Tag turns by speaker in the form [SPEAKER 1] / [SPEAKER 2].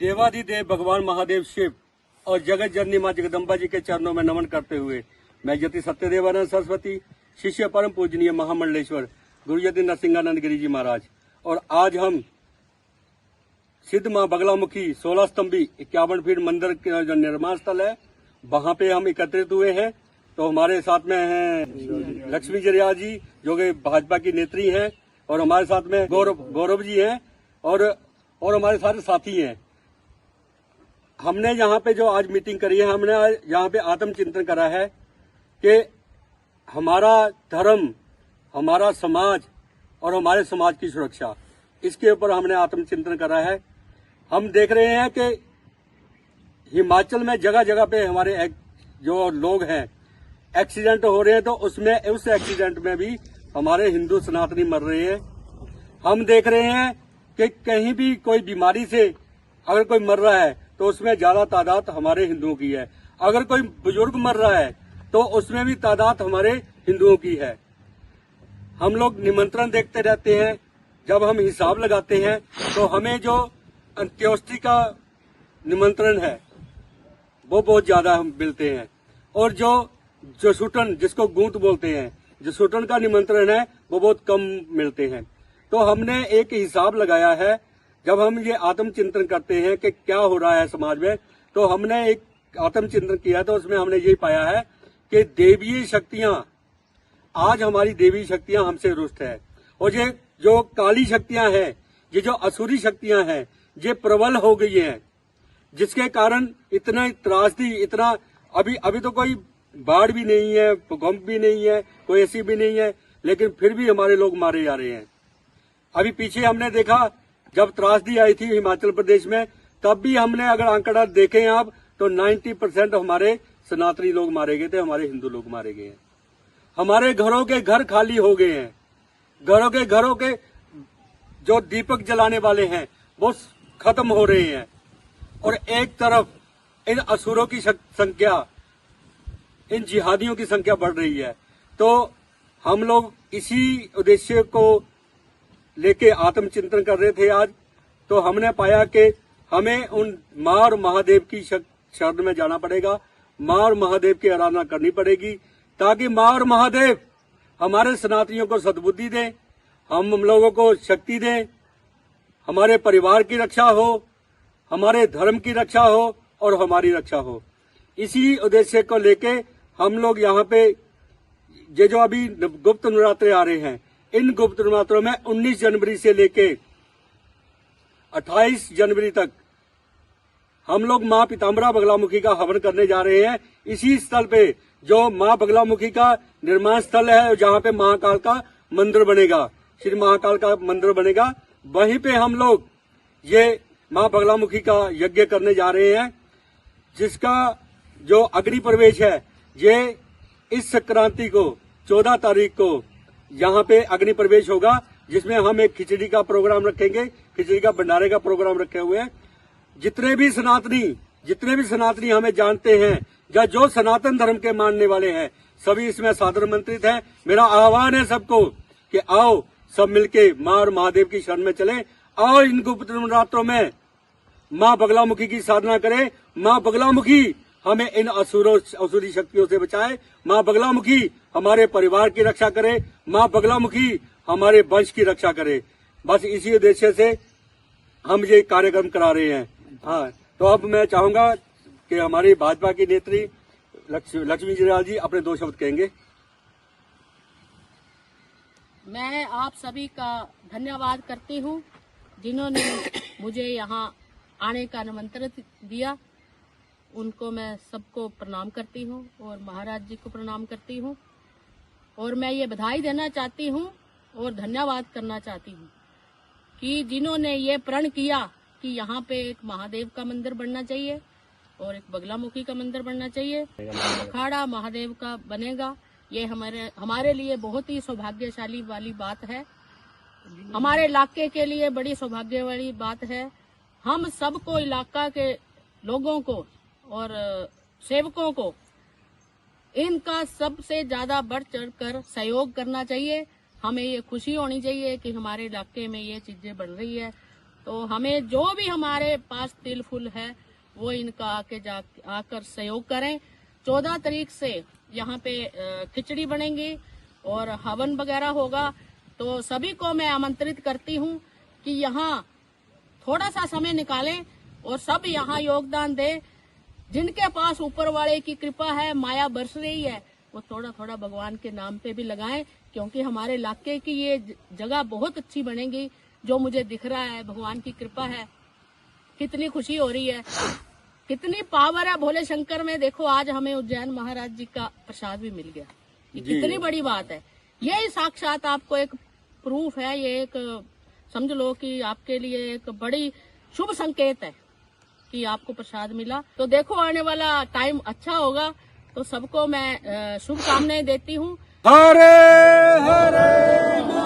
[SPEAKER 1] देवाधिदेव भगवान महादेव शिव और जगत जननी मां जगदम्बा जी के चरणों में नमन करते हुए मैं यति सत्यदेवानंद सरस्वती, शिष्य परम पूजनीय महामंडलेश्वर गुरु यति नरसिंहानंद गिरी जी महाराज, और आज हम सिद्ध मां बगलामुखी 16 स्तंभी 51 फीट मंदिर का जो निर्माण स्थल है वहां पे हम एकत्रित हुए हैं। तो हमारे साथ में हैं लक्ष्मी जरिया जी जो कि भाजपा की नेत्री हैं, और हमारे साथ में गौरव जी हैं, और हमारे सारे साथी हैं। हमने यहाँ पे जो आज मीटिंग करी है, हमने यहाँ पे आत्मचिंतन करा है कि हमारा धर्म, हमारा समाज और हमारे समाज की सुरक्षा, इसके ऊपर हमने आत्मचिंतन करा है। हम देख रहे हैं कि हिमाचल में जगह जगह पे हमारे जो लोग हैं एक्सीडेंट हो रहे हैं, तो उस एक्सीडेंट में भी हमारे हिंदू सनातनी मर रहे हैं। हम देख रहे हैं कि कहीं भी कोई बीमारी से अगर कोई मर रहा है तो उसमें ज्यादा तादाद हमारे हिंदुओं की है। अगर कोई बुजुर्ग मर रहा है तो उसमें भी तादाद हमारे हिंदुओं की है। हम लोग निमंत्रण देखते रहते हैं, जब हम हिसाब लगाते हैं तो हमें जो अंत्योष्टि का निमंत्रण है वो बहुत ज्यादा हम मिलते हैं, और जो जसूटन जिसको गूंत बोलते हैं, जसूटन का निमंत्रण है वो बहुत कम मिलते हैं। तो हमने एक हिसाब लगाया है, जब हम ये आत्मचिंतन करते हैं कि क्या हो रहा है समाज में, तो हमने एक आत्मचिंतन किया, तो उसमें हमने ये पाया है कि देवीय शक्तियां, आज हमारी देवी शक्तियां हमसे रुष्ट है, और ये जो काली शक्तियां हैं, ये जो असुरी शक्तियां हैं, ये प्रबल हो गई हैं, जिसके कारण इतना त्रासदी, इतना अभी तो कोई बाढ़ भी नहीं है, भूकंप भी नहीं है, कोई ऐसी भी नहीं है, लेकिन फिर भी हमारे लोग मारे जा रहे हैं। अभी पीछे हमने देखा जब त्रासदी आई थी हिमाचल प्रदेश में, तब भी हमने अगर आंकड़ा देखें आप तो 90% हमारे सनातनी लोग मारे गए थे, हमारे हिंदू लोग मारे गए हैं। हमारे घरों के घर खाली हो गए हैं, घरों के जो दीपक जलाने वाले हैं वो खत्म हो रहे हैं, और एक तरफ इन असुरों की संख्या, इन जिहादियों की संख्या बढ़ रही है। तो हम लोग इसी उद्देश्य को लेके आत्मचिंतन कर रहे थे आज। तो हमने पाया कि हमें उन मां और महादेव की शरण में जाना पड़ेगा, मां और महादेव की आराधना करनी पड़ेगी, ताकि मां और महादेव हमारे सनातनियों को सद्बुद्धि दें, हम लोगों को शक्ति दें, हमारे परिवार की रक्षा हो, हमारे धर्म की रक्षा हो और हमारी रक्षा हो। इसी उद्देश्य को लेके हम लोग यहाँ पे ये जो अभी गुप्त नवरात्रे आ रहे हैं, इन गुप्त नवरात्रों में 19 जनवरी से लेके 28 जनवरी तक हम लोग मां पीताम्बरा बगलामुखी का हवन करने जा रहे हैं। इसी स्थल पे जो मां बगलामुखी का निर्माण स्थल है, जहां पे महाकाल का मंदिर बनेगा, श्री महाकाल का मंदिर बनेगा, वहीं पे हम लोग ये मां बगलामुखी का यज्ञ करने जा रहे हैं, जिसका जो अग्नि प्रवेश है ये इस संक्रांति को 14 तारीख को यहाँ पे अग्नि प्रवेश होगा, जिसमें हम एक खिचड़ी का प्रोग्राम रखेंगे, खिचड़ी का भंडारे का प्रोग्राम रखे हुए हैं। जितने भी सनातनी हमें जानते हैं या जो सनातन धर्म के मानने वाले हैं, सभी इसमें सादर आमंत्रित हैं। मेरा आह्वान है सबको कि आओ सब मिलके मां और महादेव की शरण में चलें। आओ इन गुप्त नवरात्रों में मां बगलामुखी की साधना करें। मां बगलामुखी हमें इन असुरी शक्तियों से बचाए। मां बगलामुखी हमारे परिवार की रक्षा करे, मां बगलामुखी हमारे वंश की रक्षा करे। बस इसी उद्देश्य से हम ये कार्यक्रम करा रहे हैं। हाँ, तो अब मैं चाहूंगा कि हमारी भाजपा की नेत्री लक्ष्मी जरियाल जी अपने 2 शब्द कहेंगे।
[SPEAKER 2] मैं आप सभी का धन्यवाद करती हूँ जिन्होंने मुझे यहाँ आने का निमंत्रण दिया। उनको मैं सबको प्रणाम करती हूँ और महाराज जी को प्रणाम करती हूँ, और मैं ये बधाई देना चाहती हूँ और धन्यवाद करना चाहती हूँ कि जिन्होंने ये प्रण किया कि यहाँ पे एक महादेव का मंदिर बनना चाहिए और एक बगलामुखी का मंदिर बनना चाहिए, अखाड़ा महादेव का बनेगा। ये हमारे लिए बहुत ही सौभाग्यशाली वाली बात है, हमारे इलाके के लिए बड़ी सौभाग्य वाली बात है। हम सबको, इलाका के लोगों को और सेवकों को इनका सबसे ज्यादा बढ़ चढ़कर सहयोग करना चाहिए। हमें ये खुशी होनी चाहिए कि हमारे इलाके में ये चीजें बढ़ रही है, तो हमें जो भी हमारे पास तिल फुल है वो इनका आकर सहयोग करें। 14 तारीख से यहाँ पे खिचड़ी बनेंगी और हवन वगैरह होगा, तो सभी को मैं आमंत्रित करती हूँ कि यहाँ थोड़ा सा समय निकालें और सब यहाँ योगदान दें। जिनके पास ऊपर वाले की कृपा है, माया बरस रही है, वो थोड़ा थोड़ा भगवान के नाम पे भी लगाएं, क्योंकि हमारे इलाके की ये जगह बहुत अच्छी बनेगी। जो मुझे दिख रहा है, भगवान की कृपा है, कितनी खुशी हो रही है, कितनी पावर है भोले शंकर में। देखो आज हमें उज्जैन महाराज जी का प्रसाद भी मिल गया, ये कितनी बड़ी बात है। यही साक्षात आपको एक प्रूफ है, ये एक समझ लो कि आपके लिए एक बड़ी शुभ संकेत है कि आपको प्रसाद मिला। तो देखो आने वाला टाइम अच्छा होगा, तो सबको मैं शुभकामनाएं देती हूँ।
[SPEAKER 1] हरे हरे